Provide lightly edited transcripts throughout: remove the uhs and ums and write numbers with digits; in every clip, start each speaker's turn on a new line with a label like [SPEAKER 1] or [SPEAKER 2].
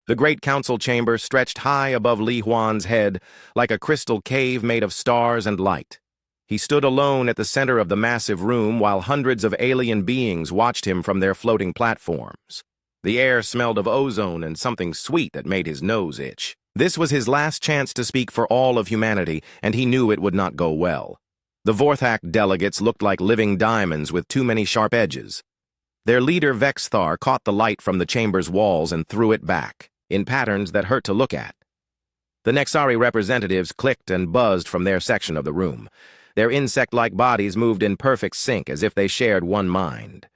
[SPEAKER 1] The great council chamber stretched high above Li Huan's head like a crystal cave made of stars and light. He stood alone at the center of the massive room while hundreds of alien beings watched him from their floating platforms. The air smelled of ozone and something sweet that made his nose itch. This was his last chance to speak for all of humanity, and he knew it would not go well. The Vorthak delegates looked like living diamonds with too many sharp edges. Their leader Vexthar caught the light from the chamber's walls and threw it back, in patterns that hurt to look at. The Nexari representatives clicked and buzzed from their section of the room. Their insect-like bodies moved in perfect sync as if they shared one mind.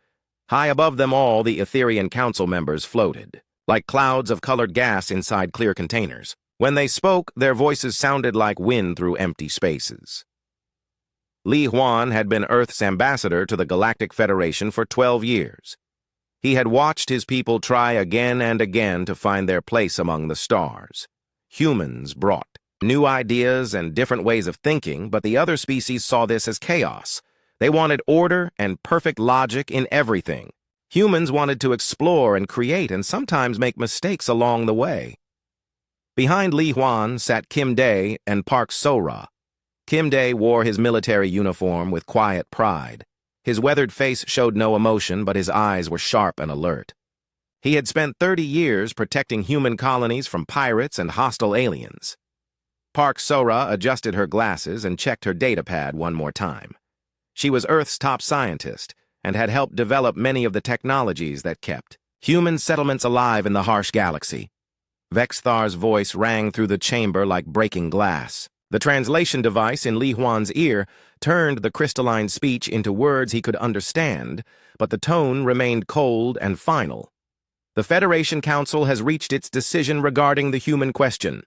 [SPEAKER 1] High above them all, the Etherian council members floated, like clouds of colored gas inside clear containers. When they spoke, their voices sounded like wind through empty spaces. Li Huan had been Earth's ambassador to the Galactic Federation for 12 years. He had watched his people try again and again to find their place among the stars. Humans brought new ideas and different ways of thinking, but the other species saw this as chaos. They wanted order and perfect logic in everything. Humans wanted to explore and create and sometimes make mistakes along the way. Behind Li Huan sat Kim Day and Park Sora. Kim Day wore his military uniform with quiet pride. His weathered face showed no emotion, but his eyes were sharp and alert. He had spent 30 years protecting human colonies from pirates and hostile aliens. Park Sora adjusted her glasses and checked her datapad one more time. She was Earth's top scientist and had helped develop many of the technologies that kept human settlements alive in the harsh galaxy. Vexthar's voice rang through the chamber like breaking glass. The translation device in Li Huan's ear turned the crystalline speech into words he could understand, but the tone remained cold and final. The Federation Council has reached its decision regarding the human question.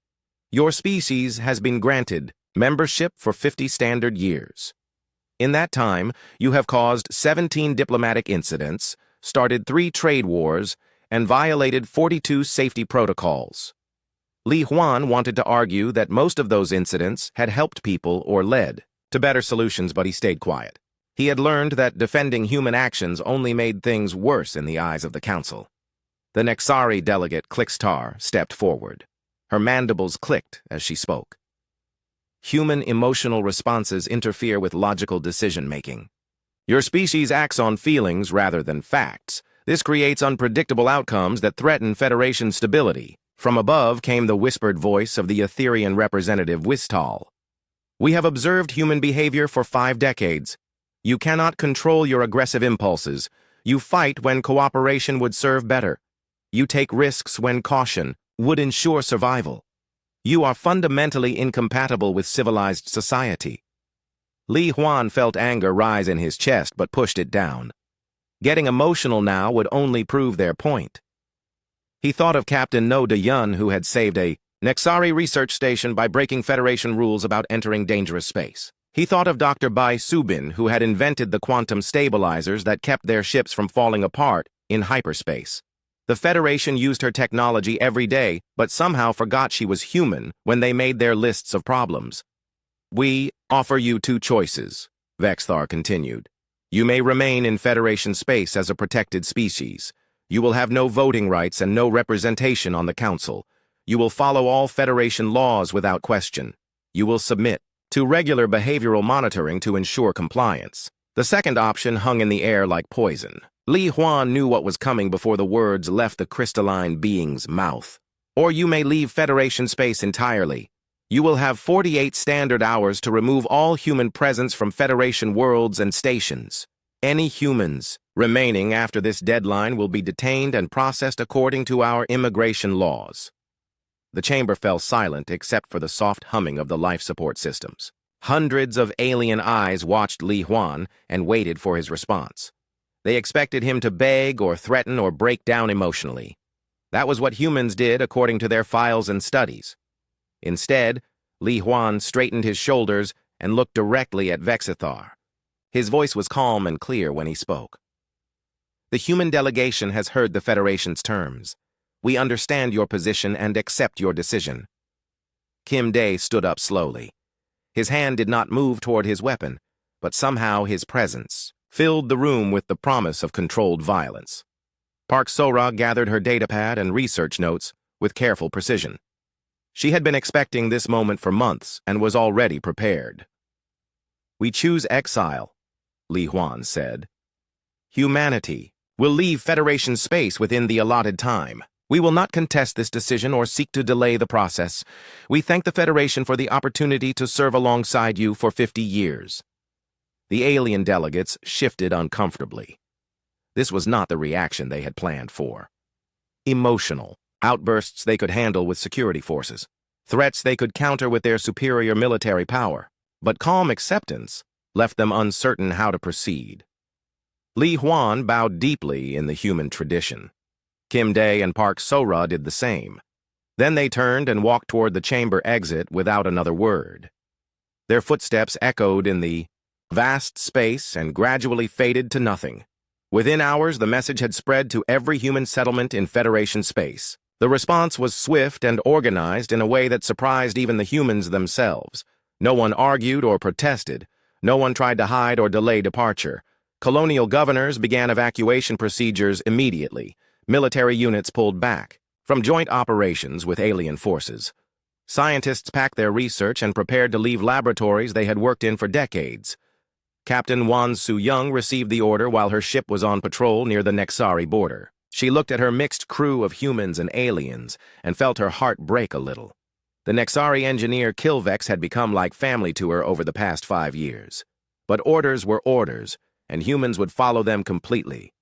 [SPEAKER 1] Your species has been granted membership for 50 standard years. In that time, you have caused 17 diplomatic incidents, started 3 trade wars, and violated 42 safety protocols. Li Huan wanted to argue that most of those incidents had helped people or led to better solutions, but he stayed quiet. He had learned that defending human actions only made things worse in the eyes of the Council. The Nexari delegate Clixtar stepped forward. Her mandibles clicked as she spoke. Human emotional responses interfere with logical decision-making. Your species acts on feelings rather than facts. This creates unpredictable outcomes that threaten Federation stability. From above came the whispered voice of the Etherian representative Wistal. We have observed human behavior for 5 decades. You cannot control your aggressive impulses. You fight when cooperation would serve better. You take risks when caution would ensure survival. You are fundamentally incompatible with civilized society. Li Huan felt anger rise in his chest but pushed it down. Getting emotional now would only prove their point. He thought of Captain No De Yun, who had saved a Nexari research station by breaking Federation rules about entering dangerous space. He thought of Dr. Bai Subin, who had invented the quantum stabilizers that kept their ships from falling apart in hyperspace. The Federation used her technology every day, but somehow forgot she was human when they made their lists of problems. We offer you 2 choices, Vexthar continued. You may remain in Federation space as a protected species. You will have no voting rights and no representation on the Council. You will follow all Federation laws without question. You will submit to regular behavioral monitoring to ensure compliance. The second option hung in the air like poison. Li Huan knew what was coming before the words left the crystalline being's mouth. Or you may leave Federation space entirely. You will have 48 standard hours to remove all human presence from Federation worlds and stations. Any humans remaining after this deadline will be detained and processed according to our immigration laws. The chamber fell silent except for the soft humming of the life support systems. Hundreds of alien eyes watched Li Huan and waited for his response. They expected him to beg or threaten or break down emotionally. That was what humans did according to their files and studies. Instead, Li Huan straightened his shoulders and looked directly at Vexithar. His voice was calm and clear when he spoke. The human delegation has heard the Federation's terms. We understand your position and accept your decision. Kim Day stood up slowly. His hand did not move toward his weapon, but somehow his presence filled the room with the promise of controlled violence. Park Sora gathered her datapad and research notes with careful precision. She had been expecting this moment for months and was already prepared. "We choose exile," Li Huan said. "Humanity will leave Federation space within the allotted time. We will not contest this decision or seek to delay the process. We thank the Federation for the opportunity to serve alongside you for 50 years. The alien delegates shifted uncomfortably. This was not the reaction they had planned for. Emotional outbursts they could handle with security forces, threats they could counter with their superior military power, but calm acceptance left them uncertain how to proceed. Li Huan bowed deeply in the human tradition. Kim Dae and Park So-ra did the same. Then they turned and walked toward the chamber exit without another word. Their footsteps echoed in the vast space and gradually faded to nothing. Within hours, the message had spread to every human settlement in Federation space. The response was swift and organized in a way that surprised even the humans themselves. No one argued or protested. No one tried to hide or delay departure. Colonial governors began evacuation procedures immediately. Military units pulled back from joint operations with alien forces. Scientists packed their research and prepared to leave laboratories they had worked in for decades. Captain Wan Su-young received the order while her ship was on patrol near the Nexari border. She looked at her mixed crew of humans and aliens and felt her heart break a little. The Nexari engineer Kilvex had become like family to her over the past 5 years. But orders were orders, and humans would follow them completely.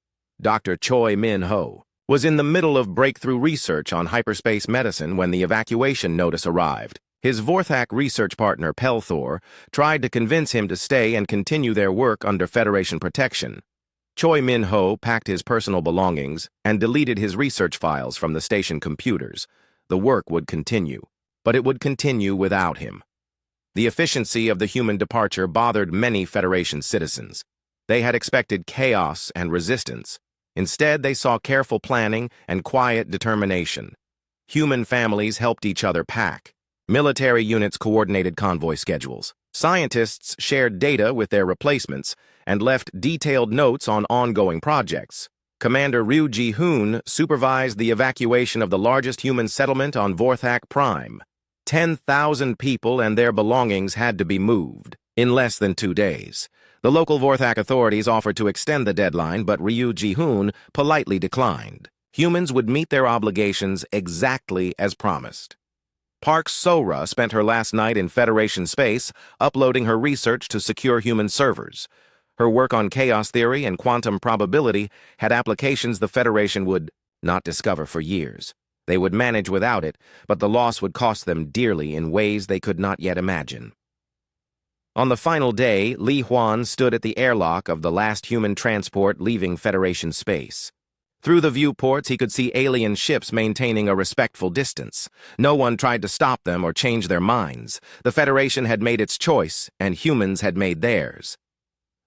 [SPEAKER 1] Dr. Choi Min-ho was in the middle of breakthrough research on hyperspace medicine when the evacuation notice arrived. His Vorthak research partner, Pelthor, tried to convince him to stay and continue their work under Federation protection. Choi Min-ho packed his personal belongings and deleted his research files from the station computers. The work would continue, but it would continue without him. The efficiency of the human departure bothered many Federation citizens. They had expected chaos and resistance. Instead, they saw careful planning and quiet determination. Human families helped each other pack. Military units coordinated convoy schedules. Scientists shared data with their replacements and left detailed notes on ongoing projects. Commander Ryu Ji-hoon supervised the evacuation of the largest human settlement on HFY. 10,000 people and their belongings had to be moved in less than 2 days. The local Vorthak authorities offered to extend the deadline, but Ryu Ji-hoon politely declined. Humans would meet their obligations exactly as promised. Park So-ra spent her last night in Federation space, uploading her research to secure human servers. Her work on chaos theory and quantum probability had applications the Federation would not discover for years. They would manage without it, but the loss would cost them dearly in ways they could not yet imagine. On the final day, Li Huan stood at the airlock of the last human transport leaving Federation space. Through the viewports, he could see alien ships maintaining a respectful distance. No one tried to stop them or change their minds. The Federation had made its choice, and humans had made theirs.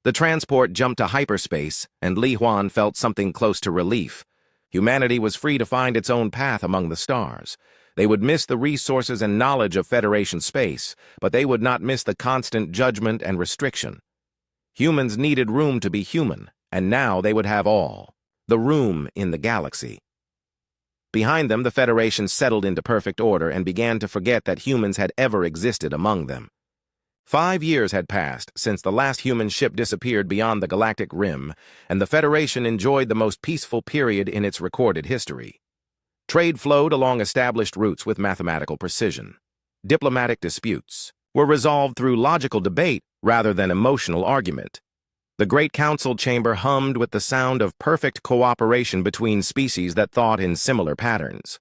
[SPEAKER 1] The transport jumped to hyperspace, and Li Huan felt something close to relief. Humanity was free to find its own path among the stars. They would miss the resources and knowledge of Federation space, but they would not miss the constant judgment and restriction. Humans needed room to be human, and now they would have all. The room in the galaxy. Behind them, the Federation settled into perfect order and began to forget that humans had ever existed among them. 5 years had passed since the last human ship disappeared beyond the galactic rim, and the Federation enjoyed the most peaceful period in its recorded history. Trade flowed along established routes with mathematical precision. Diplomatic disputes were resolved through logical debate rather than emotional argument. The Great Council chamber hummed with the sound of perfect cooperation between species that thought in similar patterns.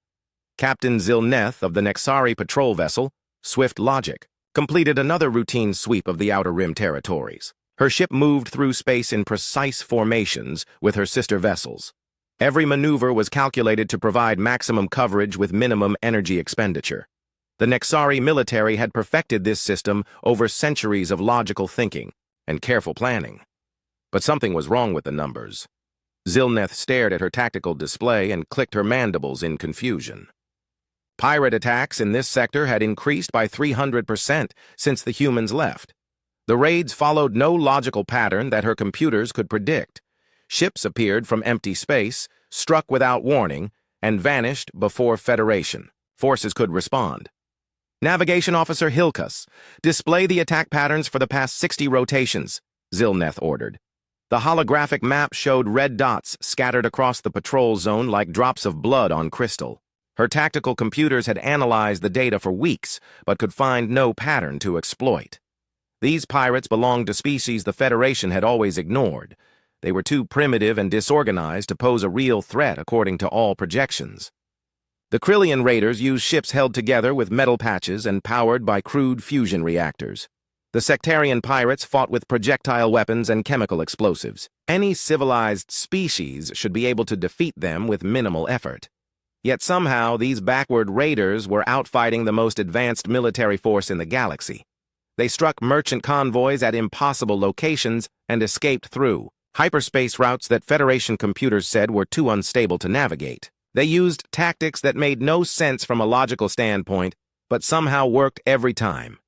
[SPEAKER 1] Captain Zilneth of the Nexari patrol vessel, Swift Logic, completed another routine sweep of the Outer Rim territories. Her ship moved through space in precise formations with her sister vessels. Every maneuver was calculated to provide maximum coverage with minimum energy expenditure. The Nexari military had perfected this system over centuries of logical thinking and careful planning. But something was wrong with the numbers. Zilneth stared at her tactical display and clicked her mandibles in confusion. Pirate attacks in this sector had increased by 300% since the humans left. The raids followed no logical pattern that her computers could predict. Ships appeared from empty space, struck without warning, and vanished before Federation forces could respond. Navigation Officer Hilkus, display the attack patterns for the past 60 rotations, Zilneth ordered. The holographic map showed red dots scattered across the patrol zone like drops of blood on crystal. Her tactical computers had analyzed the data for weeks, but could find no pattern to exploit. These pirates belonged to species the Federation had always ignored. They were too primitive and disorganized to pose a real threat according to all projections. The Krillian raiders used ships held together with metal patches and powered by crude fusion reactors. The sectarian pirates fought with projectile weapons and chemical explosives. Any civilized species should be able to defeat them with minimal effort. Yet somehow these backward raiders were outfighting the most advanced military force in the galaxy. They struck merchant convoys at impossible locations and escaped through hyperspace routes that Federation computers said were too unstable to navigate. They used tactics that made no sense from a logical standpoint, but somehow worked every time.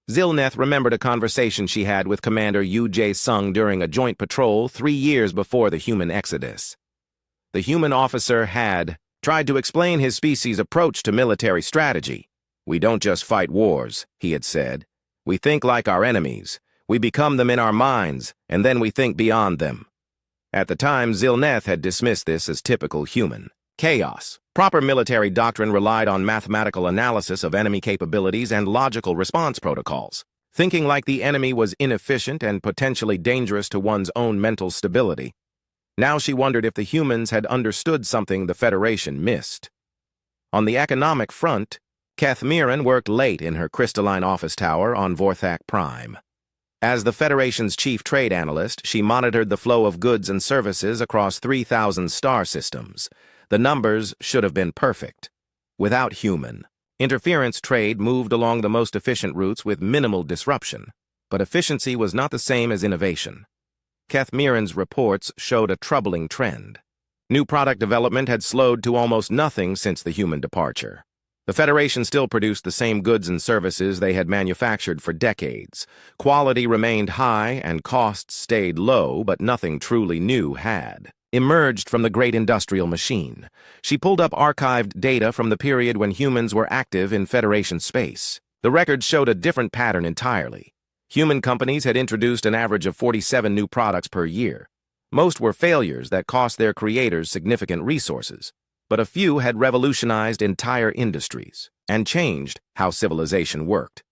[SPEAKER 1] Zilneth remembered a conversation she had with Commander Yu Jae-sung during a joint patrol 3 years before the human exodus. The human officer had tried to explain his species' approach to military strategy. "We don't just fight wars," he had said. "We think like our enemies. We become them in our minds, and then we think beyond them." At the time, Zilneth had dismissed this as typical human chaos. Proper military doctrine relied on mathematical analysis of enemy capabilities and logical response protocols. Thinking like the enemy was inefficient and potentially dangerous to one's own mental stability. Now she wondered if the humans had understood something the Federation missed. On the economic front, Keth Mirren worked late in her crystalline office tower on HFY. As the Federation's chief trade analyst, she monitored the flow of goods and services across 3,000 star systems. The numbers should have been perfect. Without human interference, trade moved along the most efficient routes with minimal disruption. But efficiency was not the same as innovation. Keth Mirren's reports showed a troubling trend. New product development had slowed to almost nothing since the human departure. The Federation still produced the same goods and services they had manufactured for decades. Quality remained high and costs stayed low, but nothing truly new had emerged from the great industrial machine. She pulled up archived data from the period when humans were active in Federation space. The records showed a different pattern entirely. Human companies had introduced an average of 47 new products per year. Most were failures that cost their creators significant resources, but a few had revolutionized entire industries and changed how civilization worked.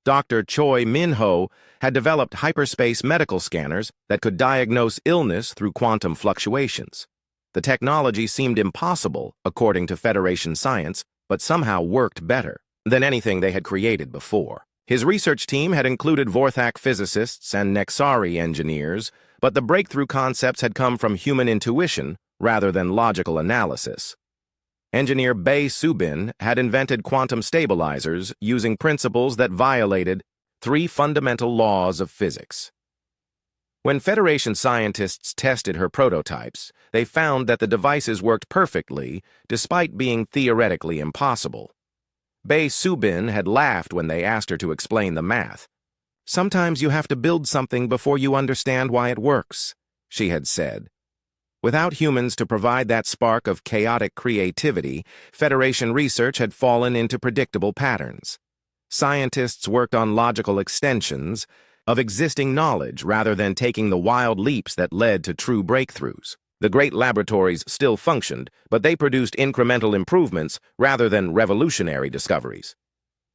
[SPEAKER 1] Dr. Choi Min-ho had developed hyperspace medical scanners that could diagnose illness through quantum fluctuations. The technology seemed impossible, according to Federation science, but somehow worked better than anything they had created before. His research team had included Vorthak physicists and Nexari engineers, but the breakthrough concepts had come from human intuition rather than logical analysis. Engineer Bae Subin had invented quantum stabilizers using principles that violated 3 fundamental laws of physics. When Federation scientists tested her prototypes, they found that the devices worked perfectly despite being theoretically impossible. Bae Subin had laughed when they asked her to explain the math. "Sometimes you have to build something before you understand why it works," she had said. Without humans to provide that spark of chaotic creativity, Federation research had fallen into predictable patterns. Scientists worked on logical extensions of existing knowledge rather than taking the wild leaps that led to true breakthroughs. The great laboratories still functioned, but they produced incremental improvements rather than revolutionary discoveries.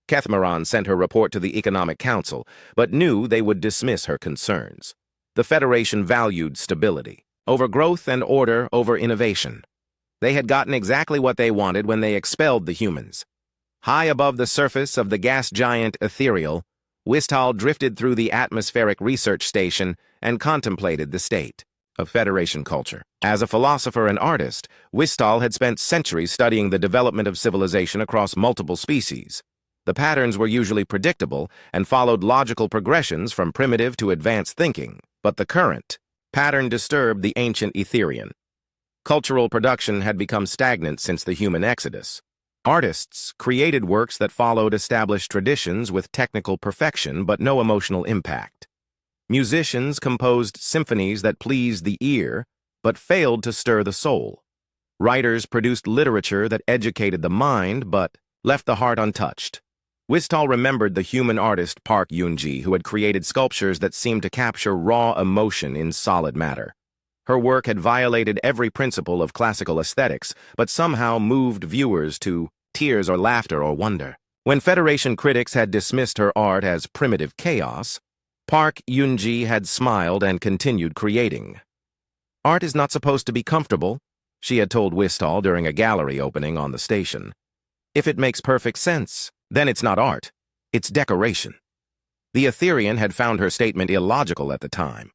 [SPEAKER 1] Kethmaran sent her report to the Economic Council, but knew they would dismiss her concerns. The Federation valued stability over growth and order over innovation. They had gotten exactly what they wanted when they expelled the humans. High above the surface of the gas giant Ethereal, Wistal drifted through the atmospheric research station and contemplated the state of Federation culture. As a philosopher and artist, Wistal had spent centuries studying the development of civilization across multiple species. The patterns were usually predictable and followed logical progressions from primitive to advanced thinking, but the current pattern disturbed the ancient Etherian. Cultural production had become stagnant since the human exodus. Artists created works that followed established traditions with technical perfection but no emotional impact. Musicians composed symphonies that pleased the ear but failed to stir the soul. Writers produced literature that educated the mind but left the heart untouched. Wistall remembered the human artist Park Yoon-ji, who had created sculptures that seemed to capture raw emotion in solid matter. Her work had violated every principle of classical aesthetics, but somehow moved viewers to tears or laughter or wonder. When Federation critics had dismissed her art as primitive chaos, Park Yoon-ji had smiled and continued creating. "Art is not supposed to be comfortable," she had told Wistall during a gallery opening on the station. "If it makes perfect sense, then it's not art, it's decoration." The Etherean had found her statement illogical at the time.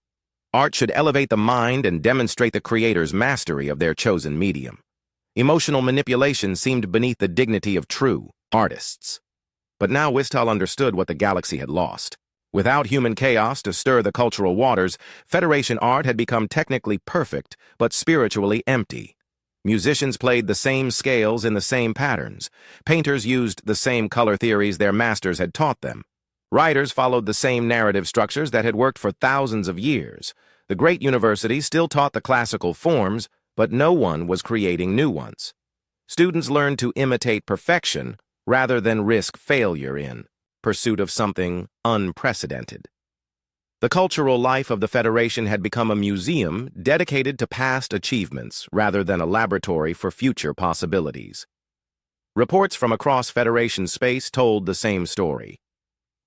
[SPEAKER 1] Art should elevate the mind and demonstrate the creator's mastery of their chosen medium. Emotional manipulation seemed beneath the dignity of true artists. But now Wistall understood what the galaxy had lost. Without human chaos to stir the cultural waters, Federation art had become technically perfect, but spiritually empty. Musicians played the same scales in the same patterns. Painters used the same color theories their masters had taught them. Writers followed the same narrative structures that had worked for thousands of years. The great universities still taught the classical forms, but no one was creating new ones. Students learned to imitate perfection rather than risk failure in pursuit of something unprecedented. The cultural life of the Federation had become a museum dedicated to past achievements rather than a laboratory for future possibilities. Reports from across Federation space told the same story.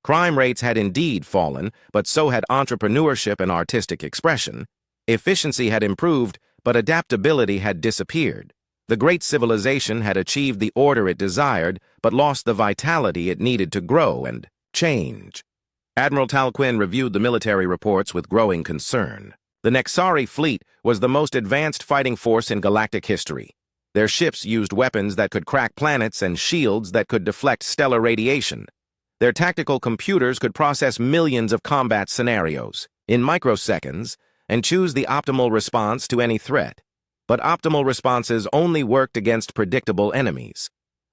[SPEAKER 1] Crime rates had indeed fallen, but so had entrepreneurship and artistic expression. Efficiency had improved, but adaptability had disappeared. The great civilization had achieved the order it desired, but lost the vitality it needed to grow and change. Admiral Talquin reviewed the military reports with growing concern. The Nexari fleet was the most advanced fighting force in galactic history. Their ships used weapons that could crack planets and shields that could deflect stellar radiation. Their tactical computers could process millions of combat scenarios in microseconds and choose the optimal response to any threat. But optimal responses only worked against predictable enemies.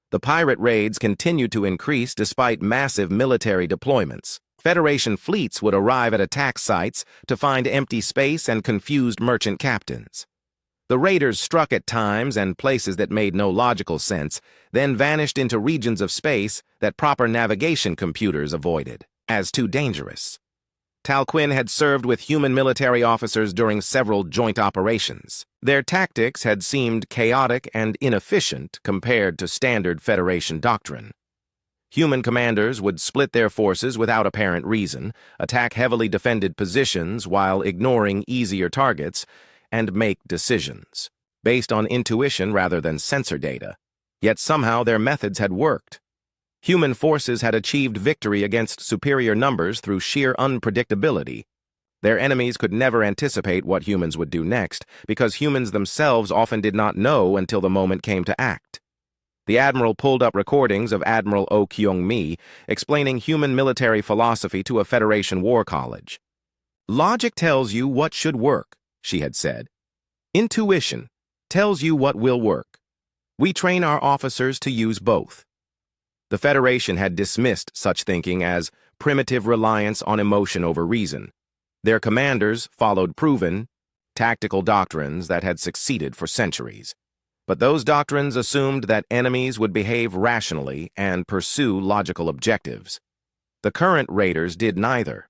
[SPEAKER 1] The pirate raids continued to increase despite massive military deployments. Federation fleets would arrive at attack sites to find empty space and confused merchant captains. The raiders struck at times and places that made no logical sense, then vanished into regions of space that proper navigation computers avoided as too dangerous. Talquin had served with human military officers during several joint operations. Their tactics had seemed chaotic and inefficient compared to standard Federation doctrine. Human commanders would split their forces without apparent reason, attack heavily defended positions while ignoring easier targets, and make decisions based on intuition rather than sensor data. Yet somehow their methods had worked. Human forces had achieved victory against superior numbers through sheer unpredictability. Their enemies could never anticipate what humans would do next, because humans themselves often did not know until the moment came to act. The Admiral pulled up recordings of Admiral Oh Kyung-mi explaining human military philosophy to a Federation war college. "Logic tells you what should work," she had said. "Intuition tells you what will work. We train our officers to use both." The Federation had dismissed such thinking as primitive reliance on emotion over reason. Their commanders followed proven, tactical doctrines that had succeeded for centuries. But those doctrines assumed that enemies would behave rationally and pursue logical objectives. The current raiders did neither.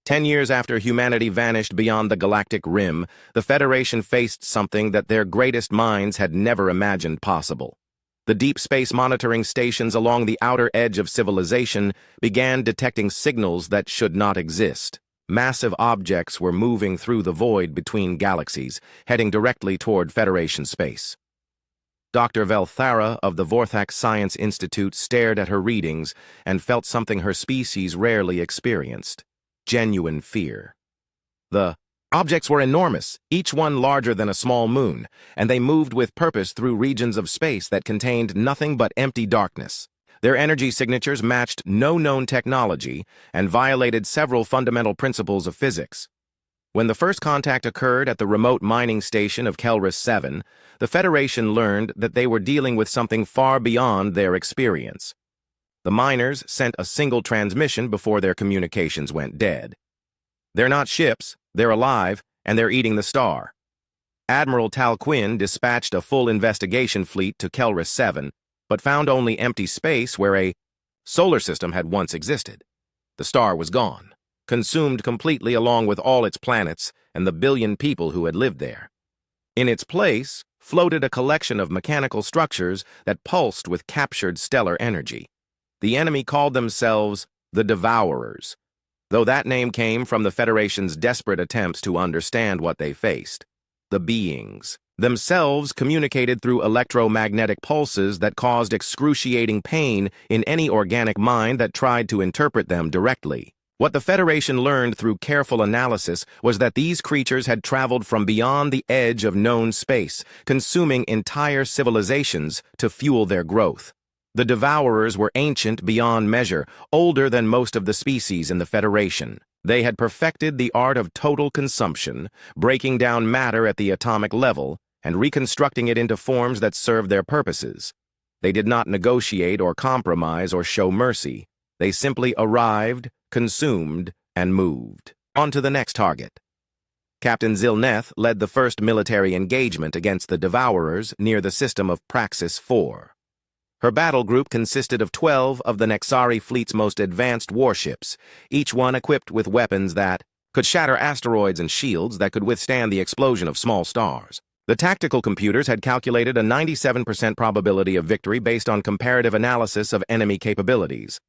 [SPEAKER 1] 10 years after humanity vanished beyond the galactic rim, the Federation faced something that their greatest minds had never imagined possible. The deep space monitoring stations along the outer edge of civilization began detecting signals that should not exist. Massive objects were moving through the void between galaxies, heading directly toward Federation space. Dr. Velthara of the Vorthax Science Institute stared at her readings and felt something her species rarely experienced: genuine fear. The objects were enormous, each one larger than a small moon, and they moved with purpose through regions of space that contained nothing but empty darkness. Their energy signatures matched no known technology and violated several fundamental principles of physics. When the first contact occurred at the remote mining station of Kelris 7, the Federation learned that they were dealing with something far beyond their experience. The miners sent a single transmission before their communications went dead. "They're not ships, they're alive, and they're eating the star." Admiral Tal Quinn dispatched a full investigation fleet to Kelris 7, but found only empty space where a solar system had once existed. The star was gone, consumed completely along with all its planets and the billion people who had lived there. In its place floated a collection of mechanical structures that pulsed with captured stellar energy. The enemy called themselves the Devourers, though that name came from the Federation's desperate attempts to understand what they faced. The beings themselves communicated through electromagnetic pulses that caused excruciating pain in any organic mind that tried to interpret them directly. What the Federation learned through careful analysis was that these creatures had traveled from beyond the edge of known space, consuming entire civilizations to fuel their growth. The Devourers were ancient beyond measure, older than most of the species in the Federation. They had perfected the art of total consumption, breaking down matter at the atomic level and reconstructing it into forms that served their purposes. They did not negotiate or compromise or show mercy. They simply arrived, consumed, and moved. On to the next target. Captain Zilneth led the first military engagement against the Devourers near the system of Praxis 4. Her battle group consisted of 12 of the Nexari fleet's most advanced warships, each one equipped with weapons that could shatter asteroids and shields that could withstand the explosion of small stars. The tactical computers had calculated a 97% probability of victory based on comparative analysis of enemy capabilities.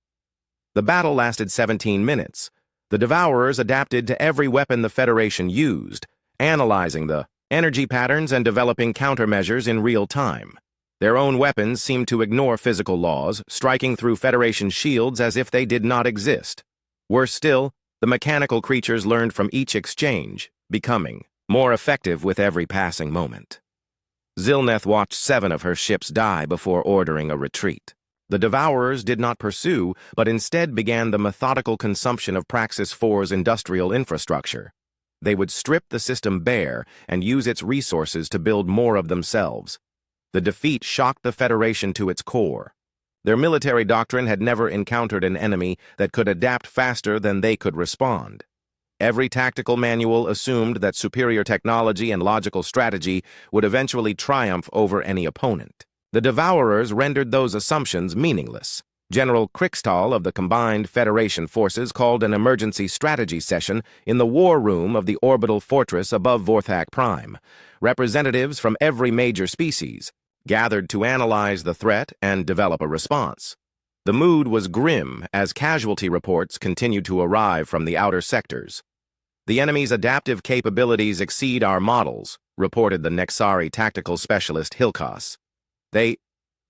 [SPEAKER 1] The battle lasted 17 minutes. The Devourers adapted to every weapon the Federation used, analyzing the energy patterns and developing countermeasures in real time. Their own weapons seemed to ignore physical laws, striking through Federation shields as if they did not exist. Worse still, the mechanical creatures learned from each exchange, becoming more effective with every passing moment. Zilneth watched 7 of her ships die before ordering a retreat. The Devourers did not pursue, but instead began the methodical consumption of Praxis 4's industrial infrastructure. They would strip the system bare and use its resources to build more of themselves. The defeat shocked the Federation to its core. Their military doctrine had never encountered an enemy that could adapt faster than they could respond. Every tactical manual assumed that superior technology and logical strategy would eventually triumph over any opponent. The Devourers rendered those assumptions meaningless. General Krikstal of the combined Federation forces called an emergency strategy session in the war room of the orbital fortress above HFY. Representatives from every major species gathered to analyze the threat and develop a response. The mood was grim as casualty reports continued to arrive from the outer sectors. The enemy's adaptive capabilities exceed our models, reported the Nexari tactical specialist Hilkas. They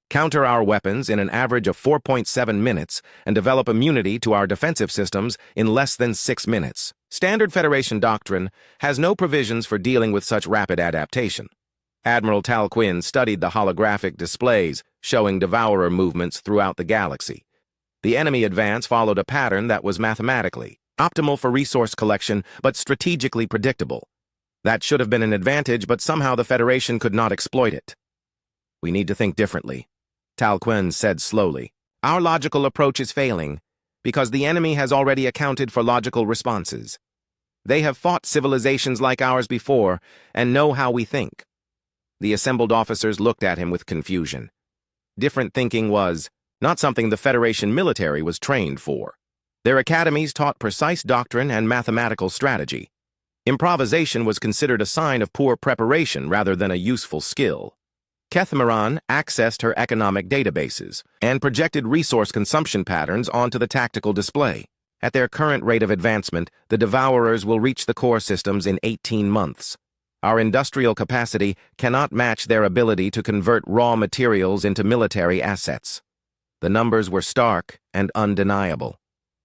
[SPEAKER 1] counter our weapons in an average of 4.7 minutes and develop immunity to our defensive systems in less than 6 minutes. Standard Federation doctrine has no provisions for dealing with such rapid adaptation. Admiral Tal Quinn studied the holographic displays showing Devourer movements throughout the galaxy. The enemy advance followed a pattern that was mathematically optimal for resource collection but strategically predictable. That should have been an advantage, but somehow the Federation could not exploit it. We need to think differently, Tal Quinn said slowly. Our logical approach is failing because the enemy has already accounted for logical responses. They have fought civilizations like ours before and know how we think. The assembled officers looked at him with confusion. Different thinking was not something the Federation military was trained for. Their academies taught precise doctrine and mathematical strategy. Improvisation was considered a sign of poor preparation rather than a useful skill. Kethmaran accessed her economic databases and projected resource consumption patterns onto the tactical display. At their current rate of advancement, the Devourers will reach the core systems in 18 months. Our industrial capacity cannot match their ability to convert raw materials into military assets. The numbers were stark and undeniable.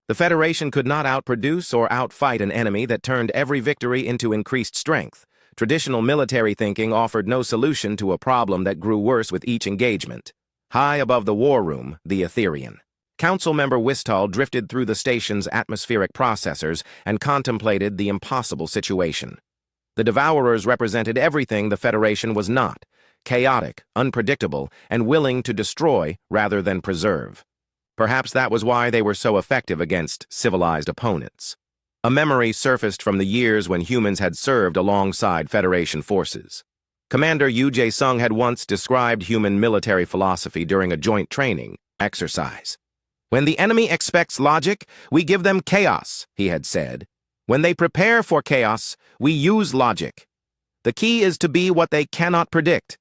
[SPEAKER 1] The Federation could not outproduce or outfight an enemy that turned every victory into increased strength. Traditional military thinking offered no solution to a problem that grew worse with each engagement. High above the war room, the Etherian. Council member Wistal drifted through the station's atmospheric processors and contemplated the impossible situation. The Devourers represented everything the Federation was not: chaotic, unpredictable, and willing to destroy rather than preserve. Perhaps that was why they were so effective against civilized opponents. A memory surfaced from the years when humans had served alongside Federation forces. Commander Yu Jae-sung had once described human military philosophy during a joint training exercise. "When the enemy expects logic, we give them chaos," he had said. "When they prepare for chaos, we use logic. The key is to be what they cannot predict."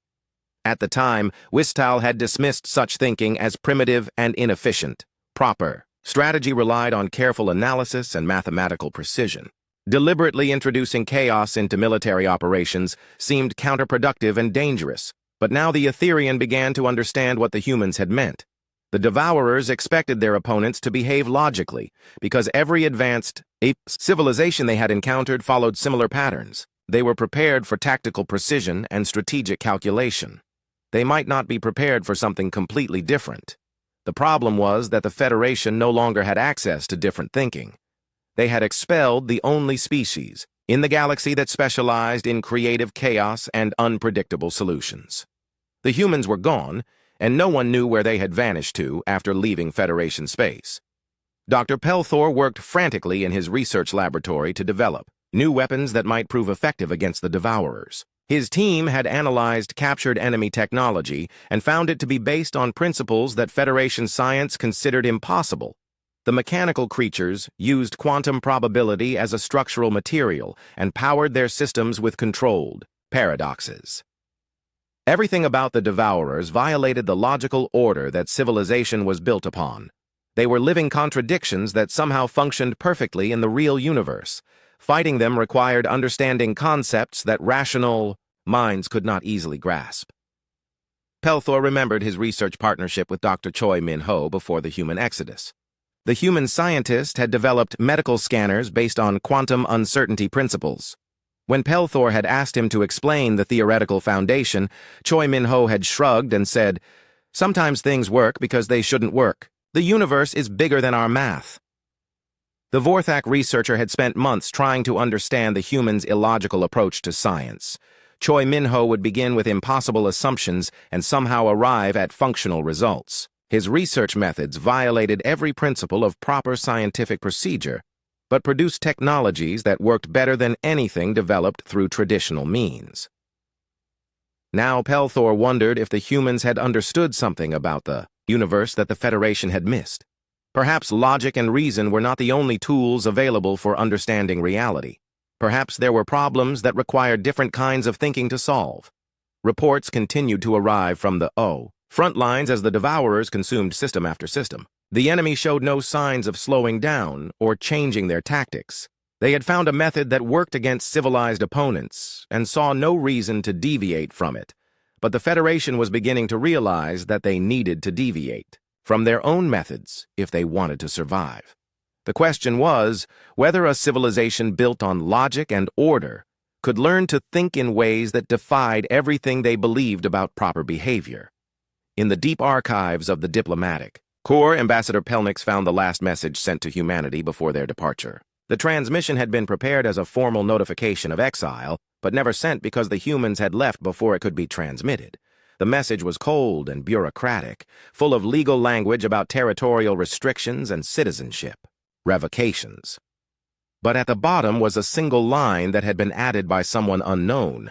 [SPEAKER 1] At the time, Wistal had dismissed such thinking as primitive and inefficient. Proper strategy relied on careful analysis and mathematical precision. Deliberately introducing chaos into military operations seemed counterproductive and dangerous, but now the Etherian began to understand what the humans had meant. The Devourers expected their opponents to behave logically, because every advanced civilization they had encountered followed similar patterns. They were prepared for tactical precision and strategic calculation. They might not be prepared for something completely different. The problem was that the Federation no longer had access to different thinking. They had expelled the only species in the galaxy that specialized in creative chaos and unpredictable solutions. The humans were gone, and no one knew where they had vanished to after leaving Federation space. Dr. Pelthor worked frantically in his research laboratory to develop new weapons that might prove effective against the Devourers. His team had analyzed captured enemy technology and found it to be based on principles that Federation science considered impossible. The mechanical creatures used quantum probability as a structural material and powered their systems with controlled paradoxes. Everything about the Devourers violated the logical order that civilization was built upon. They were living contradictions that somehow functioned perfectly in the real universe. Fighting them required understanding concepts that rational minds could not easily grasp. Pelthor remembered his research partnership with Dr. Choi Min-ho before the human exodus. The human scientist had developed medical scanners based on quantum uncertainty principles. When Pelthor had asked him to explain the theoretical foundation, Choi Min-ho had shrugged and said, "Sometimes things work because they shouldn't work. The universe is bigger than our math." The Vorthak researcher had spent months trying to understand the humans' illogical approach to science. Choi Min-ho would begin with impossible assumptions and somehow arrive at functional results. His research methods violated every principle of proper scientific procedure, but produced technologies that worked better than anything developed through traditional means. Now Pelthor wondered if the humans had understood something about the universe that the Federation had missed. Perhaps logic and reason were not the only tools available for understanding reality. Perhaps there were problems that required different kinds of thinking to solve. Reports continued to arrive from the front lines as the Devourers consumed system after system. The enemy showed no signs of slowing down or changing their tactics. They had found a method that worked against civilized opponents and saw no reason to deviate from it. But the Federation was beginning to realize that they needed to deviate from their own methods if they wanted to survive. The question was whether a civilization built on logic and order could learn to think in ways that defied everything they believed about proper behavior. In the deep archives of the diplomatic Corps, Ambassador Pelnix found the last message sent to humanity before their departure. The transmission had been prepared as a formal notification of exile, but never sent because the humans had left before it could be transmitted. The message was cold and bureaucratic, full of legal language about territorial restrictions and citizenship revocations. But at the bottom was a single line that had been added by someone unknown.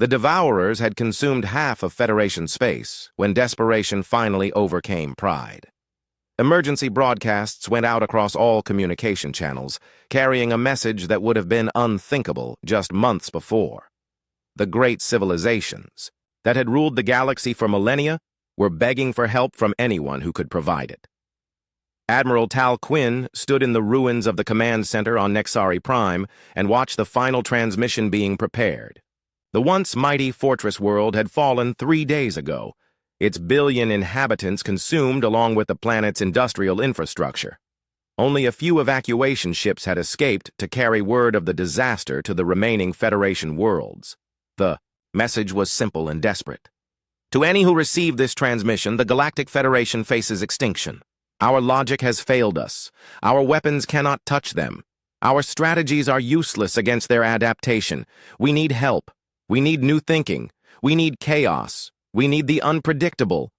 [SPEAKER 1] The Devourers had consumed half of Federation space when desperation finally overcame pride. Emergency broadcasts went out across all communication channels, carrying a message that would have been unthinkable just months before. The great civilizations that had ruled the galaxy for millennia were begging for help from anyone who could provide it. Admiral Tal Quinn stood in the ruins of the command center on SciFiPrime and watched the final transmission being prepared. The once mighty fortress world had fallen 3 days ago, its billion inhabitants consumed along with the planet's industrial infrastructure. Only a few evacuation ships had escaped to carry word of the disaster to the remaining Federation worlds. The message was simple and desperate. To any who received this transmission, the Galactic Federation faces extinction. Our logic has failed us. Our weapons cannot touch them. Our strategies are useless against their adaptation. We need help. We need new thinking. We need chaos. We need the unpredictable.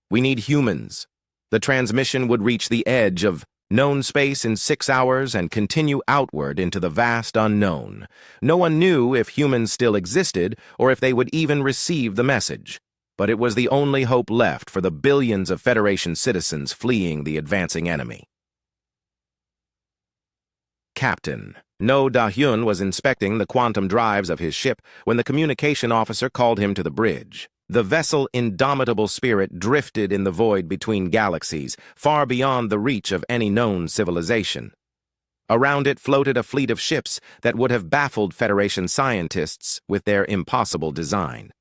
[SPEAKER 1] We need humans. The transmission would reach the edge of known space in 6 hours and continue outward into the vast unknown. No one knew if humans still existed or if they would even receive the message. But it was the only hope left for the billions of Federation citizens fleeing the advancing enemy. Captain No Da-hyun was inspecting the quantum drives of his ship when the communication officer called him to the bridge. The vessel Indomitable Spirit drifted in the void between galaxies, far beyond the reach of any known civilization. Around it floated a fleet of ships that would have baffled Federation scientists with their impossible design.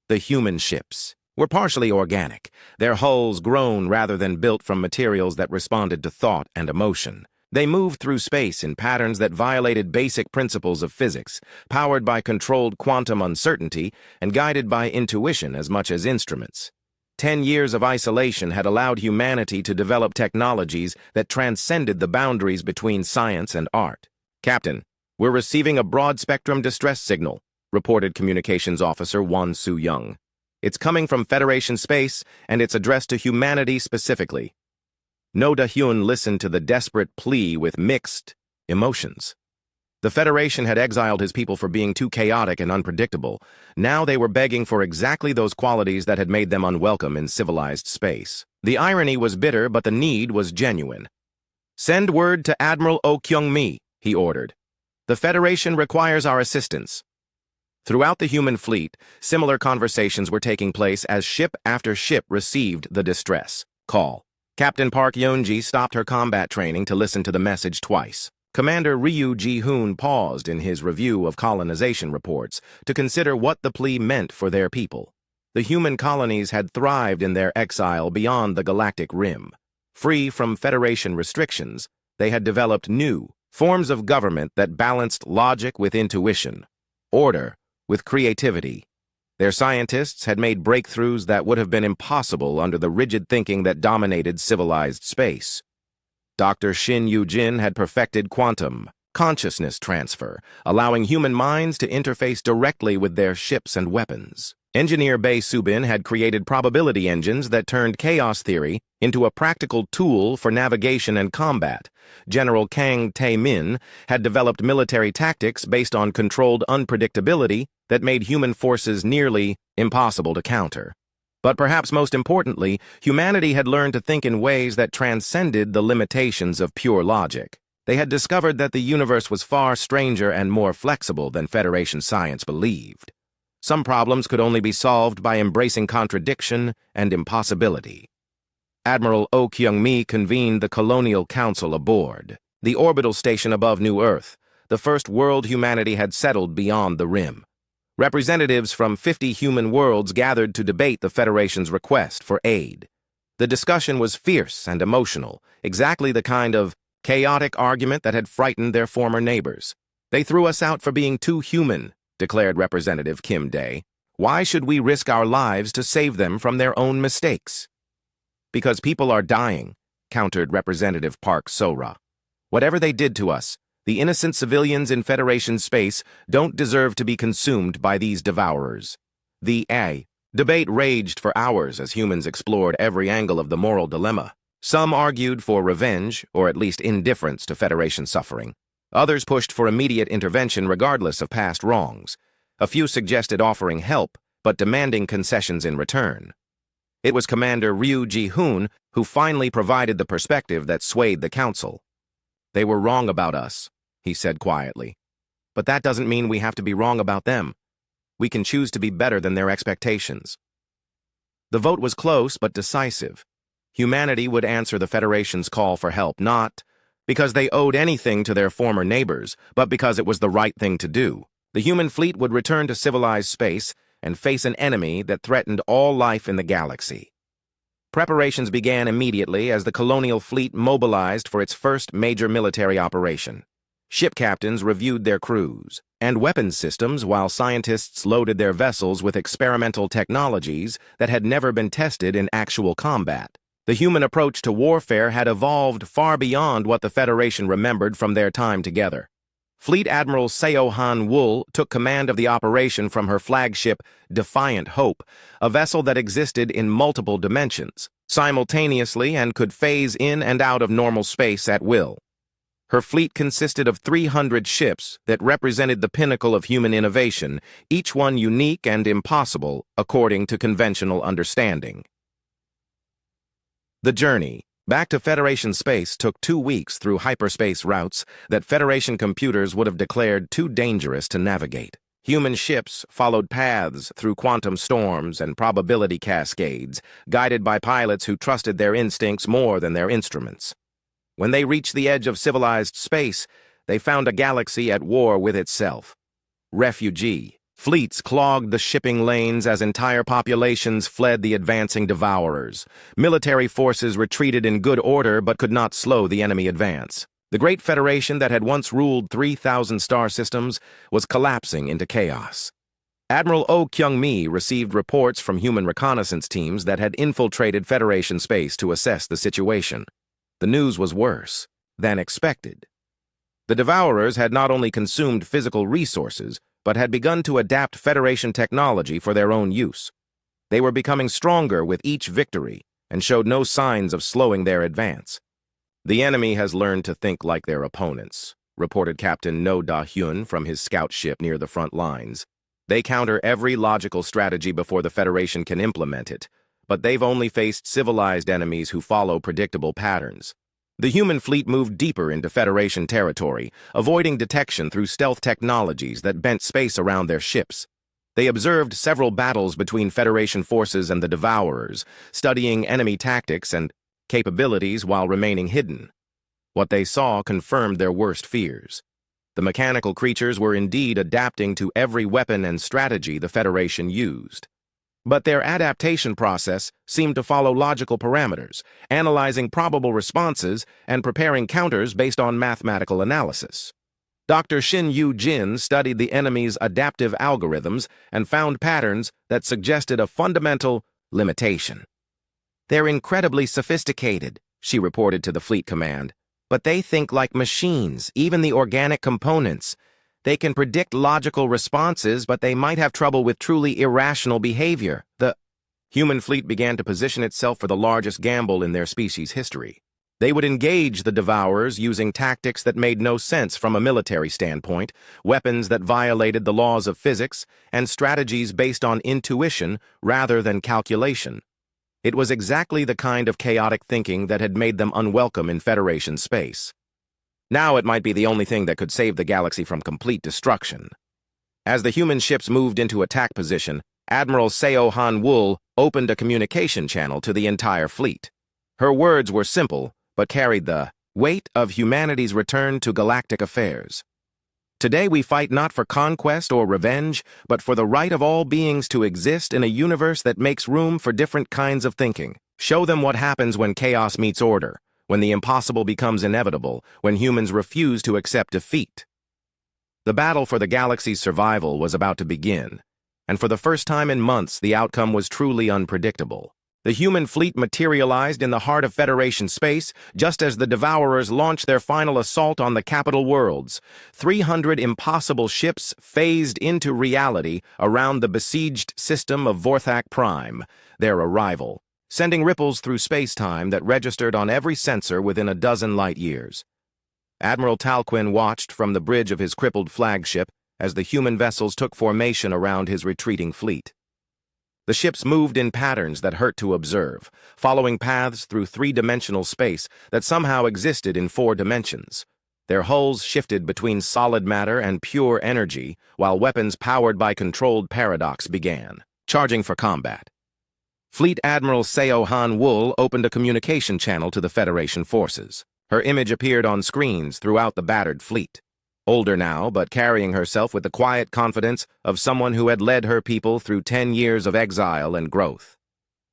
[SPEAKER 1] The human ships were partially organic, their hulls grown rather than built from materials that responded to thought and emotion. They moved through space in patterns that violated basic principles of physics, powered by controlled quantum uncertainty and guided by intuition as much as instruments. 10 years of isolation had allowed humanity to develop technologies that transcended the boundaries between science and art. "Captain, we're receiving a broad-spectrum distress signal," reported Communications Officer Won Soo-young. "It's coming from Federation space, and it's addressed to humanity specifically." No Da-hyun listened to the desperate plea with mixed emotions. The Federation had exiled his people for being too chaotic and unpredictable. Now they were begging for exactly those qualities that had made them unwelcome in civilized space. The irony was bitter, but the need was genuine. "Send word to Admiral Oh Kyung-mi," he ordered. "The Federation requires our assistance." Throughout the human fleet, similar conversations were taking place as ship after ship received the distress call. Captain Park Yeon-ji stopped her combat training to listen to the message twice. Commander Ryu Ji-hoon paused in his review of colonization reports to consider what the plea meant for their people. The human colonies had thrived in their exile beyond the galactic rim. Free from Federation restrictions, they had developed new forms of government that balanced logic with intuition, order with creativity. Their scientists had made breakthroughs that would have been impossible under the rigid thinking that dominated civilized space. Dr. Shin Yu-jin had perfected quantum consciousness transfer, allowing human minds to interface directly with their ships and weapons. Engineer Bae Subin had created probability engines that turned chaos theory into a practical tool for navigation and combat. General Kang Tae-min had developed military tactics based on controlled unpredictability that made human forces nearly impossible to counter. But perhaps most importantly, humanity had learned to think in ways that transcended the limitations of pure logic. They had discovered that the universe was far stranger and more flexible than Federation science believed. Some problems could only be solved by embracing contradiction and impossibility. Admiral Oh Kyung-mi convened the Colonial Council aboard, the orbital station above New Earth, the first world humanity had settled beyond the rim. Representatives from 50 human worlds gathered to debate the Federation's request for aid. The discussion was fierce and emotional, exactly the kind of chaotic argument that had frightened their former neighbors. "They threw us out for being too human," declared Representative Kim Dae. "Why should we risk our lives to save them from their own mistakes?" "Because people are dying," countered Representative Park So-ra. "Whatever they did to us, the innocent civilians in Federation space don't deserve to be consumed by these devourers." The debate raged for hours as humans explored every angle of the moral dilemma. Some argued for revenge, or at least indifference to Federation suffering. Others pushed for immediate intervention regardless of past wrongs. A few suggested offering help, but demanding concessions in return. It was Commander Ryu Ji-hoon who finally provided the perspective that swayed the council. "They were wrong about us," he said quietly. "But that doesn't mean we have to be wrong about them. We can choose to be better than their expectations." The vote was close but decisive. Humanity would answer the Federation's call for help, not because they owed anything to their former neighbors, but because it was the right thing to do. The human fleet would return to civilized space and face an enemy that threatened all life in the galaxy. Preparations began immediately as the colonial fleet mobilized for its first major military operation. Ship captains reviewed their crews and weapons systems while scientists loaded their vessels with experimental technologies that had never been tested in actual combat. The human approach to warfare had evolved far beyond what the Federation remembered from their time together. Fleet Admiral Seo Han-wool took command of the operation from her flagship Defiant Hope, a vessel that existed in multiple dimensions. simultaneously and could phase in and out of normal space at will. Her fleet consisted of 300 ships that represented the pinnacle of human innovation, each one unique and impossible according to conventional understanding. The journey back to Federation space took 2 weeks through hyperspace routes that Federation computers would have declared too dangerous to navigate. Human ships followed paths through quantum storms and probability cascades, guided by pilots who trusted their instincts more than their instruments. When they reached the edge of civilized space, they found a galaxy at war with itself. Refugee fleets clogged the shipping lanes as entire populations fled the advancing devourers. Military forces retreated in good order but could not slow the enemy advance. The Great Federation that had once ruled 3,000 star systems was collapsing into chaos. Admiral Oh Kyung-mi received reports from human reconnaissance teams that had infiltrated Federation space to assess the situation. The news was worse than expected. The Devourers had not only consumed physical resources, but had begun to adapt Federation technology for their own use. They were becoming stronger with each victory and showed no signs of slowing their advance. "The enemy has learned to think like their opponents," reported Captain No Da-hyun from his scout ship near the front lines. "They counter every logical strategy before the Federation can implement it, but they've only faced civilized enemies who follow predictable patterns." The human fleet moved deeper into Federation territory, avoiding detection through stealth technologies that bent space around their ships. They observed several battles between Federation forces and the Devourers, studying enemy tactics and capabilities while remaining hidden. What they saw confirmed their worst fears. The mechanical creatures were indeed adapting to every weapon and strategy the Federation used. But their adaptation process seemed to follow logical parameters, analyzing probable responses and preparing counters based on mathematical analysis. Dr. Shin Yu-jin studied the enemy's adaptive algorithms and found patterns that suggested a fundamental limitation. "They're incredibly sophisticated," she reported to the Fleet Command, "but they think like machines, even the organic components. They can predict logical responses, but they might have trouble with truly irrational behavior." The human fleet began to position itself for the largest gamble in their species' history. They would engage the Devourers using tactics that made no sense from a military standpoint, weapons that violated the laws of physics, and strategies based on intuition rather than calculation. It was exactly the kind of chaotic thinking that had made them unwelcome in Federation space. Now it might be the only thing that could save the galaxy from complete destruction. As the human ships moved into attack position, Admiral Seo Han-wul opened a communication channel to the entire fleet. Her words were simple, but carried the weight of humanity's return to galactic affairs. "Today we fight not for conquest or revenge, but for the right of all beings to exist in a universe that makes room for different kinds of thinking. Show them what happens when chaos meets order, when the impossible becomes inevitable, when humans refuse to accept defeat." The battle for the galaxy's survival was about to begin, and for the first time in months the outcome was truly unpredictable. The human fleet materialized in the heart of Federation space just as the Devourers launched their final assault on the capital worlds. 300 impossible ships phased into reality around the besieged system of SciFiPrime. Their arrival sending ripples through space-time that registered on every sensor within a dozen light-years. Admiral Talquin watched from the bridge of his crippled flagship as the human vessels took formation around his retreating fleet. The ships moved in patterns that hurt to observe, following paths through three-dimensional space that somehow existed in 4 dimensions. Their hulls shifted between solid matter and pure energy, while weapons powered by controlled paradox began, charging for combat. Fleet Admiral Seo Han-wul opened a communication channel to the Federation forces. Her image appeared on screens throughout the battered fleet. Older now, but carrying herself with the quiet confidence of someone who had led her people through 10 years of exile and growth.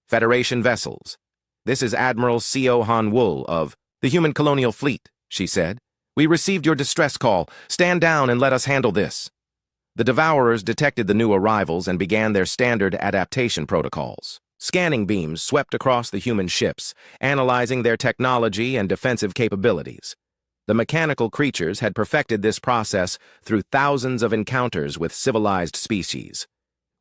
[SPEAKER 1] "Federation vessels. This is Admiral Seo Han-wul of the Human Colonial Fleet," she said. "We received your distress call. Stand down and let us handle this." The Devourers detected the new arrivals and began their standard adaptation protocols. Scanning beams swept across the human ships, analyzing their technology and defensive capabilities. The mechanical creatures had perfected this process through thousands of encounters with civilized species.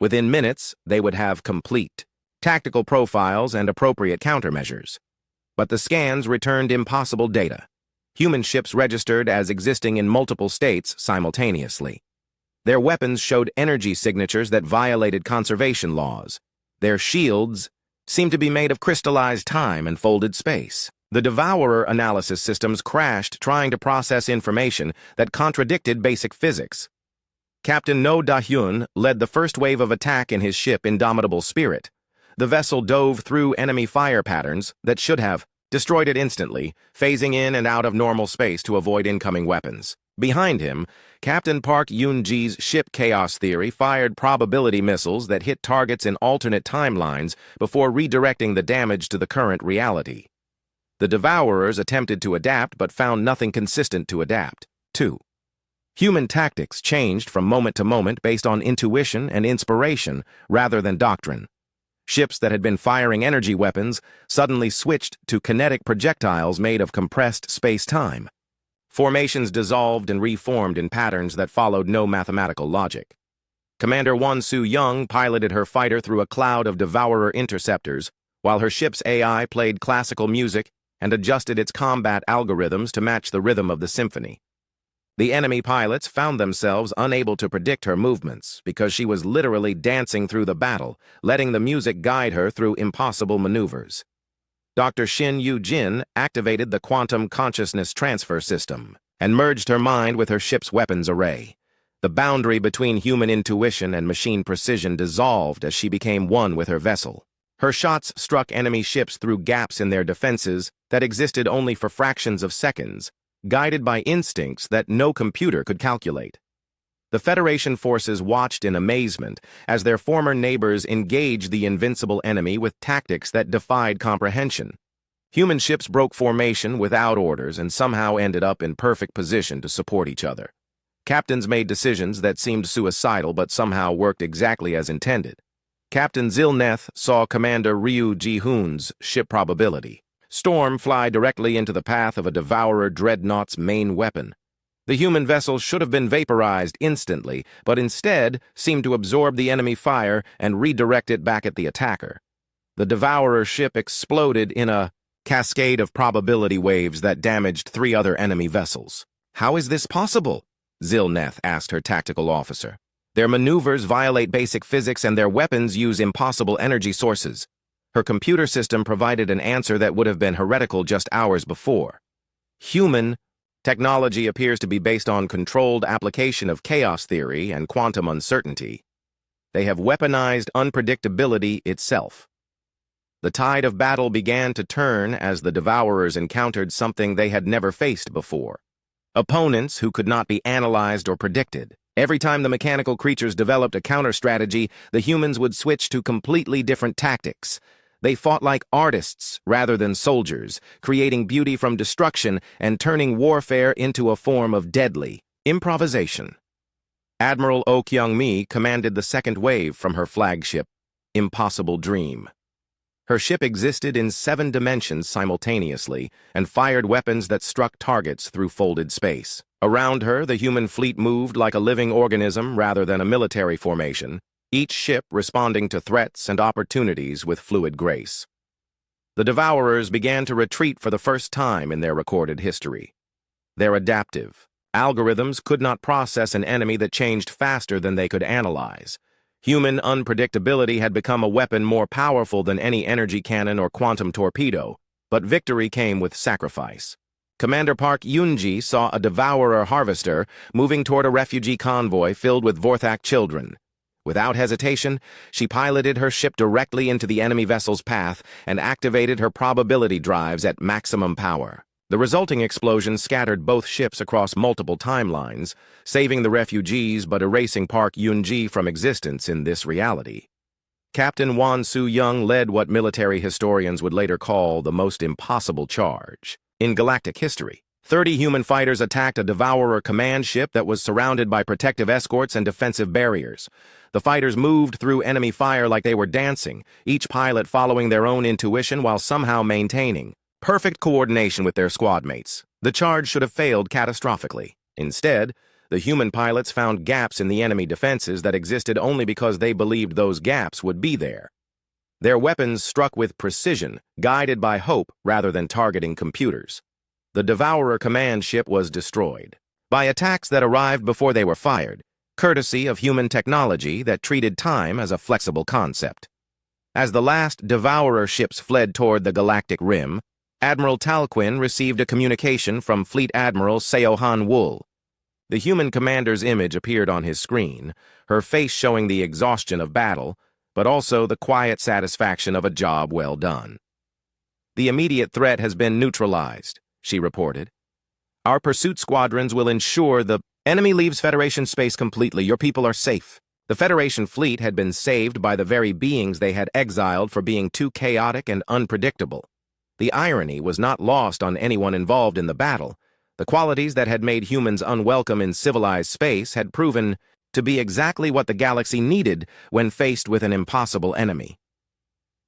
[SPEAKER 1] Within minutes, they would have complete tactical profiles, and appropriate countermeasures. But the scans returned impossible data. Human ships registered as existing in multiple states simultaneously. Their weapons showed energy signatures that violated conservation laws. Their shields seemed to be made of crystallized time and folded space. The Devourer analysis systems crashed trying to process information that contradicted basic physics. Captain No Da-hyun led the first wave of attack in his ship Indomitable Spirit. The vessel dove through enemy fire patterns that should have destroyed it instantly, phasing in and out of normal space to avoid incoming weapons. Behind him, Captain Park Yoon-ji's ship Chaos Theory fired probability missiles that hit targets in alternate timelines before redirecting the damage to the current reality. The Devourers attempted to adapt but found nothing consistent to adapt. 2. Human tactics changed from moment to moment based on intuition and inspiration rather than doctrine. Ships that had been firing energy weapons suddenly switched to kinetic projectiles made of compressed space-time. Formations dissolved and reformed in patterns that followed no mathematical logic. Commander Won-Soo-young piloted her fighter through a cloud of Devourer interceptors, while her ship's AI played classical music and adjusted its combat algorithms to match the rhythm of the symphony. The enemy pilots found themselves unable to predict her movements because she was literally dancing through the battle, letting the music guide her through impossible maneuvers. Dr. Shin Yu-jin activated the quantum consciousness transfer system and merged her mind with her ship's weapons array. The boundary between human intuition and machine precision dissolved as she became one with her vessel. Her shots struck enemy ships through gaps in their defenses that existed only for fractions of seconds, guided by instincts that no computer could calculate. The Federation forces watched in amazement as their former neighbors engaged the invincible enemy with tactics that defied comprehension. Human ships broke formation without orders and somehow ended up in perfect position to support each other. Captains made decisions that seemed suicidal but somehow worked exactly as intended. Captain Zilneth saw Commander Ryu Ji-hoon's ship probability. Storm fly directly into the path of a Devourer dreadnought's main weapon. The human vessel should have been vaporized instantly, but instead seemed to absorb the enemy fire and redirect it back at the attacker. The Devourer ship exploded in a cascade of probability waves that damaged 3 other enemy vessels. "How is this possible?" Zilneth asked her tactical officer. "Their maneuvers violate basic physics and their weapons use impossible energy sources." Her computer system provided an answer that would have been heretical just hours before. Human technology appears to be based on controlled application of chaos theory and quantum uncertainty. They have weaponized unpredictability itself. The tide of battle began to turn as the Devourers encountered something they had never faced before. Opponents who could not be analyzed or predicted. Every time the mechanical creatures developed a counter-strategy, the humans would switch to completely different tactics. They fought like artists rather than soldiers, creating beauty from destruction and turning warfare into a form of deadly improvisation. Admiral Oh Kyung-mi commanded the second wave from her flagship, Impossible Dream. Her ship existed in 7 dimensions simultaneously and fired weapons that struck targets through folded space. Around her, the human fleet moved like a living organism rather than a military formation, each ship responding to threats and opportunities with fluid grace. The Devourers began to retreat for the first time in their recorded history. Their adaptive algorithms could not process an enemy that changed faster than they could analyze. Human unpredictability had become a weapon more powerful than any energy cannon or quantum torpedo, but victory came with sacrifice. Commander Park Yoon-ji saw a Devourer harvester moving toward a refugee convoy filled with Vorthak children. Without hesitation, she piloted her ship directly into the enemy vessel's path and activated her probability drives at maximum power. The resulting explosion scattered both ships across multiple timelines, saving the refugees but erasing Park Yoon-ji from existence in this reality. Captain Won-Soo-young led what military historians would later call the most impossible charge in galactic history. 30 human fighters attacked a Devourer command ship that was surrounded by protective escorts and defensive barriers. The fighters moved through enemy fire like they were dancing, each pilot following their own intuition while somehow maintaining perfect coordination with their squad mates. The charge should have failed catastrophically. Instead, the human pilots found gaps in the enemy defenses that existed only because they believed those gaps would be there. Their weapons struck with precision, guided by hope rather than targeting computers. The Devourer command ship was destroyed by attacks that arrived before they were fired, courtesy of human technology that treated time as a flexible concept. As the last Devourer ships fled toward the Galactic Rim, Admiral Talquin received a communication from Fleet Admiral Seohan Wool. The human commander's image appeared on his screen, her face showing the exhaustion of battle, but also the quiet satisfaction of a job well done. "The immediate threat has been neutralized," she reported. "Our pursuit squadrons will ensure the enemy leaves Federation space completely. Your people are safe." The Federation fleet had been saved by the very beings they had exiled for being too chaotic and unpredictable. The irony was not lost on anyone involved in the battle. The qualities that had made humans unwelcome in civilized space had proven to be exactly what the galaxy needed when faced with an impossible enemy.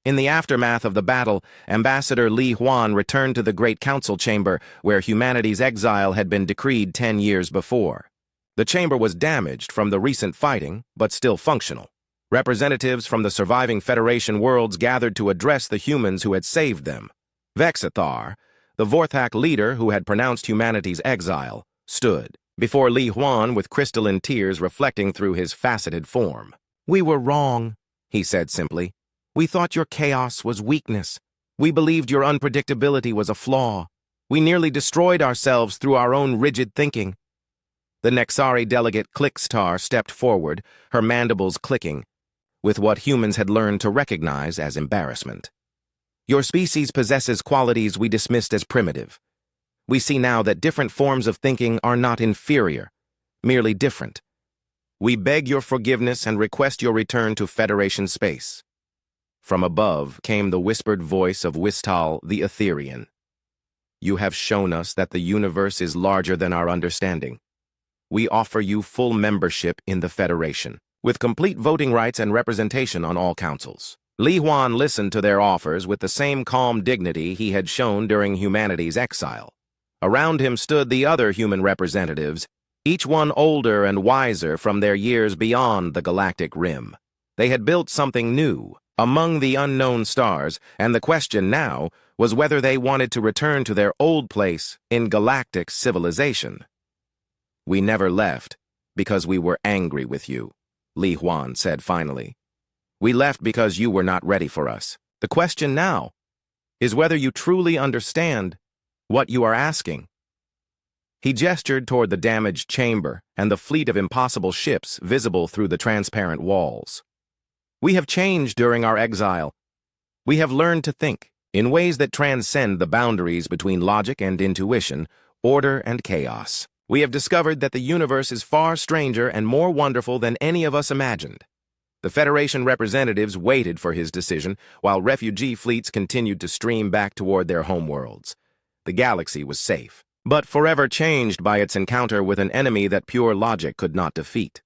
[SPEAKER 1] In the aftermath of the battle, Ambassador Li Huan returned to the Great Council Chamber where humanity's exile had been decreed 10 years before. The chamber was damaged from the recent fighting, but still functional. Representatives from the surviving Federation worlds gathered to address the humans who had saved them. Vexithar, the Vorthak leader who had pronounced humanity's exile, stood before Li Huan with crystalline tears reflecting through his faceted form. "We were wrong," he said simply. "We thought your chaos was weakness. We believed your unpredictability was a flaw. We nearly destroyed ourselves through our own rigid thinking." The Nexari delegate Clickstar stepped forward, her mandibles clicking, with what humans had learned to recognize as embarrassment. "Your species possesses qualities we dismissed as primitive. We see now that different forms of thinking are not inferior, merely different. We beg your forgiveness and request your return to Federation space." From above came the whispered voice of Wistal the Etherean. "You have shown us that the universe is larger than our understanding. We offer you full membership in the Federation, with complete voting rights and representation on all councils." Li Huan listened to their offers with the same calm dignity he had shown during humanity's exile. Around him stood the other human representatives, each one older and wiser from their years beyond the Galactic Rim. They had built something new, among the unknown stars, and the question now was whether they wanted to return to their old place in galactic civilization. "We never left because we were angry with you," Li Huan said finally. "We left because you were not ready for us. The question now is whether you truly understand what you are asking." He gestured toward the damaged chamber and the fleet of impossible ships visible through the transparent walls. "We have changed during our exile. We have learned to think in ways that transcend the boundaries between logic and intuition, order and chaos. We have discovered that the universe is far stranger and more wonderful than any of us imagined." The Federation representatives waited for his decision, while refugee fleets continued to stream back toward their homeworlds. The galaxy was safe, but forever changed by its encounter with an enemy that pure logic could not defeat.